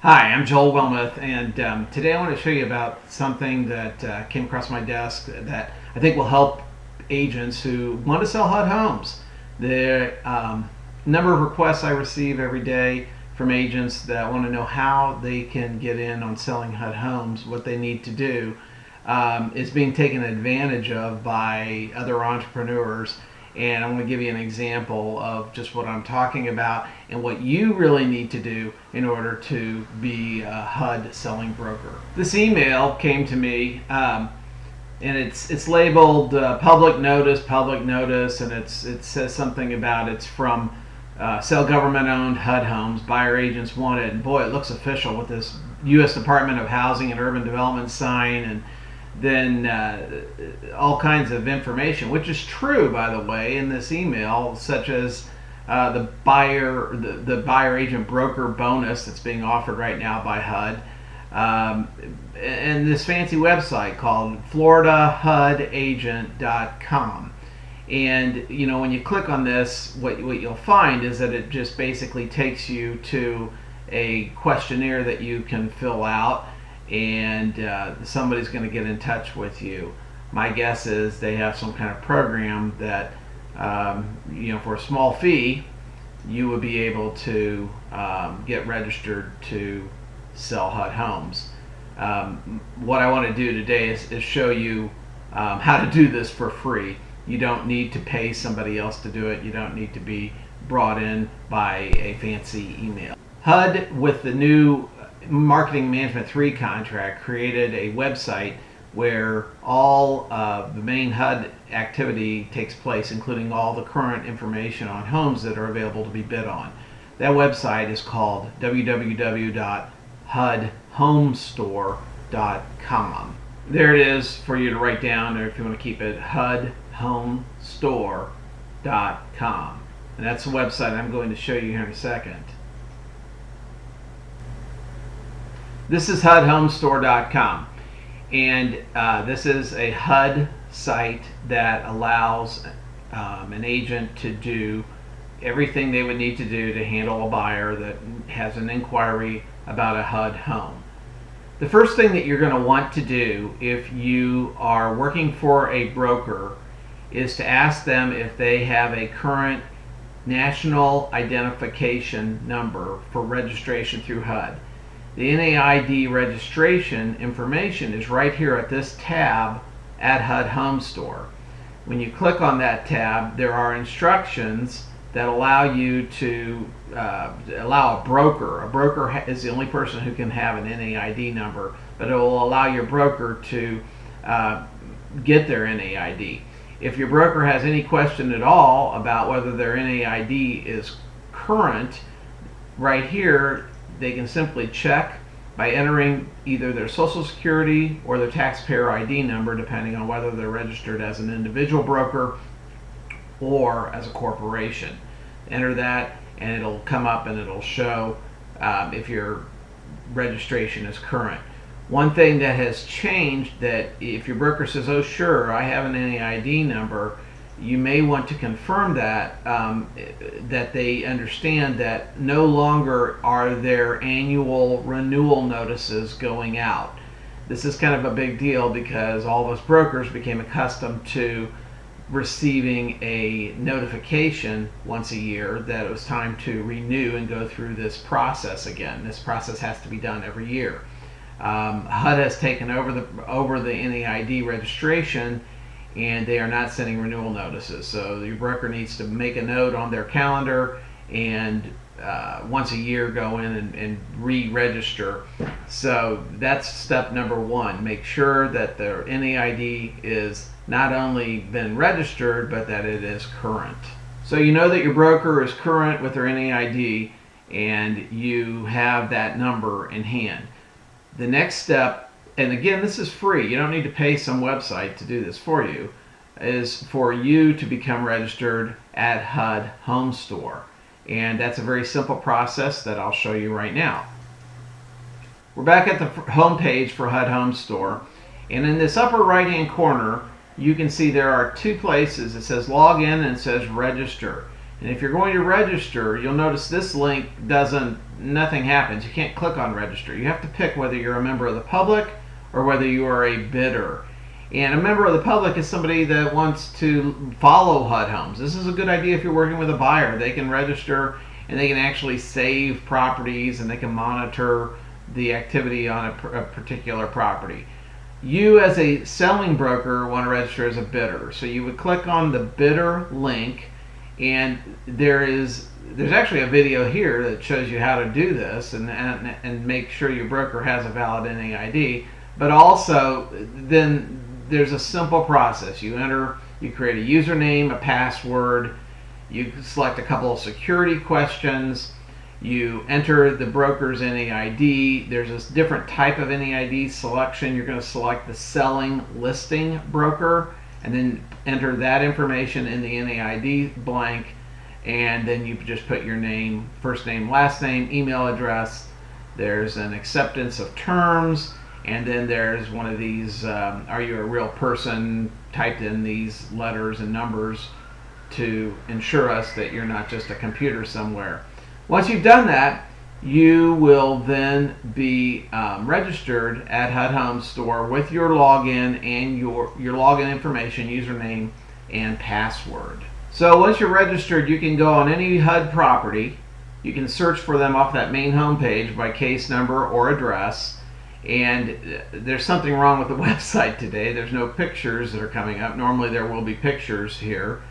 Hi, I'm Joel Wilmoth, and today I want to show you about something that came across my desk that I think will help agents who want to sell HUD homes. The number of requests I receive every day from agents that want to know how they can get in on selling HUD homes, what they need to do, is being taken advantage of by other entrepreneurs. And I'm going to give you an example of just what I'm talking about and what you really need to do in order to be a HUD selling broker. This email came to me, and it's labeled public notice, and it says something about it's from sell government-owned HUD homes, buyer agents wanted. And boy, it looks official with this U.S. Department of Housing and Urban Development sign, and then all kinds of information, which is true, by the way, in this email, such as the buyer agent broker bonus that's being offered right now by HUD, and this fancy website called FloridaHUDagent.com. And you know, when you click on this, what you'll find is that it just basically takes you to a questionnaire that you can fill out, and somebody's going to get in touch with you. My guess is they have some kind of program that for a small fee you would be able to get registered to sell HUD homes. What I want to do today is show you how to do this for free. You don't need to pay somebody else to do it. You don't need to be brought in by a fancy email. HUD, with the new Marketing Management 3 contract, created a website where all the main HUD activity takes place, including all the current information on homes that are available to be bid on. That website is called www.hudhomestore.com. There it is for you to write down, or if you want to keep it, hudhomestore.com. And that's the website I'm going to show you here in a second. This is HUDhomestore.com, and this is a HUD site that allows an agent to do everything they would need to do to handle a buyer that has an inquiry about a HUD home. The first thing that you're going to want to do if you are working for a broker is to ask them if they have a current national identification number for registration through HUD. The NAID registration information is right here at this tab at HUD Home Store. When you click on that tab, there are instructions that allow you to allow a broker is the only person who can have an NAID number, but it will allow your broker to get their NAID. If your broker has any question at all about whether their NAID is current, right here they can simply check by entering either their Social Security or their taxpayer ID number, depending on whether they're registered as an individual broker or as a corporation. Enter that and it'll come up and it'll show if your registration is current. One thing that has changed, that if your broker says, oh sure, I have an NAID number, you may want to confirm that that they understand that no longer are there annual renewal notices going out. This is kind of a big deal because all of us brokers became accustomed to receiving a notification once a year that it was time to renew and go through this process again. This process has to be done every year. HUD has taken over the NAID registration, and they are not sending renewal notices. So your broker needs to make a note on their calendar and once a year go in and re-register. So that's step number one. Make sure that their NAID is not only been registered, but that it is current. So you know that your broker is current with their NAID and you have that number in hand. The next step, and again, this is free, you don't need to pay some website to do this for you, is for you to become registered at HUD Home Store. And that's a very simple process that I'll show you right now. We're back at the home page for HUD Home Store, and in this upper right hand corner you can see there are two places. It says log in and it says register. And if you're going to register, you'll notice this link doesn't nothing happens. You can't click on register. You have to pick whether you're a member of the public or whether you are a bidder. And a member of the public is somebody that wants to follow HUD Homes. This is a good idea if you're working with a buyer. They can register and they can actually save properties and they can monitor the activity on a particular property. You as a selling broker want to register as a bidder. So you would click on the bidder link, and there's actually a video here that shows you how to do this and make sure your broker has a valid NAID. But also then there's a simple process. You create a username, a password, you select a couple of security questions, you enter the broker's NAID. There's a different type of NAID selection. You're going to select the selling listing broker and then enter that information in the NAID blank, and then you just put your name, first name, last name, email address. There's an acceptance of terms, and then there's one of these, are you a real person, typed in these letters and numbers to ensure us that you're not just a computer somewhere. Once you've done that, you will then be registered at HUD Home Store with your login and your login information, username and password. So once you're registered, you can go on any HUD property. You can search for them off that main home page by case number or address. And there's something wrong with the website today. There's no pictures that are coming up. Normally there will be pictures here.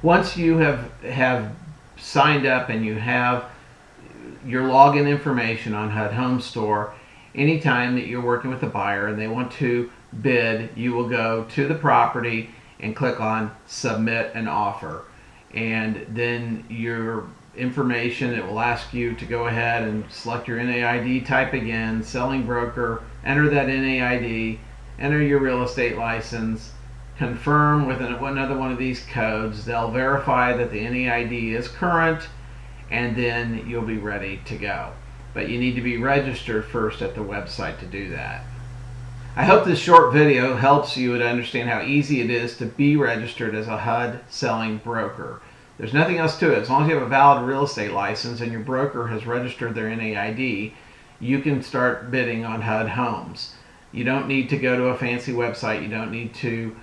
Once you have signed up and you have your login information on HUD Home Store, anytime that you're working with a buyer and they want to bid, you will go to the property and click on submit an offer. And then your information, it will ask you to go ahead and select your NAID type again, selling broker, enter that NAID, enter your real estate license, confirm with another one of these codes. They'll verify that the NAID is current, and then you'll be ready to go. But you need to be registered first at the website to do that. I hope this short video helps you to understand how easy it is to be registered as a HUD selling broker. There's nothing else to it. As long as you have a valid real estate license and your broker has registered their NAID, you can start bidding on HUD Homes. You don't need to go to a fancy website. You don't need to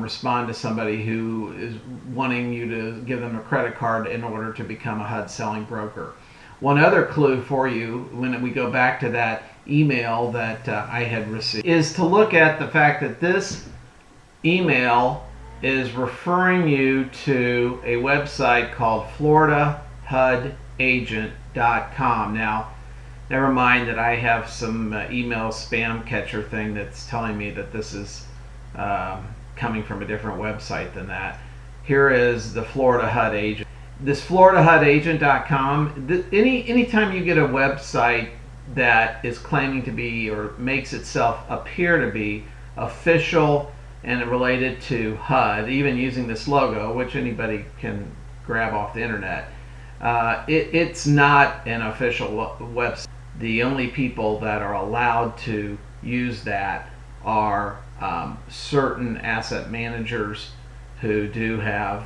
respond to somebody who is wanting you to give them a credit card in order to become a HUD selling broker. One other clue for you when we go back to that email that I had received is to look at the fact that this email is referring you to a website called FloridaHUDagent.com. Now, never mind that I have some email spam catcher thing that's telling me that this is coming from a different website than that. Here is the Florida HUD Agent. This FloridaHUDagent.com, anytime you get a website that is claiming to be or makes itself appear to be official and related to HUD, even using this logo, which anybody can grab off the internet, it's not an official website. The only people that are allowed to use that are certain asset managers who do have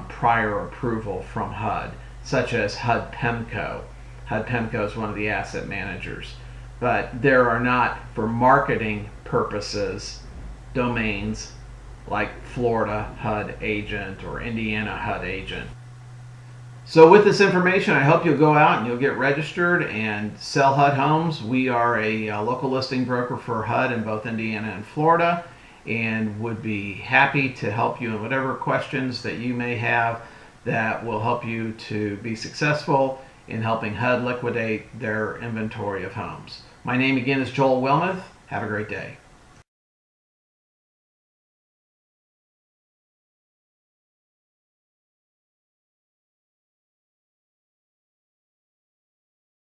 prior approval from HUD, such as HUD PEMCO. HUD PEMCO is one of the asset managers, but there are not, for marketing purposes, domains like Florida HUD Agent or Indiana HUD Agent. So with this information, I hope you'll go out and you'll get registered and sell HUD homes. We are a local listing broker for HUD in both Indiana and Florida, and would be happy to help you in whatever questions that you may have that will help you to be successful in helping HUD liquidate their inventory of homes. My name again is Joel Wilmoth. Have a great day.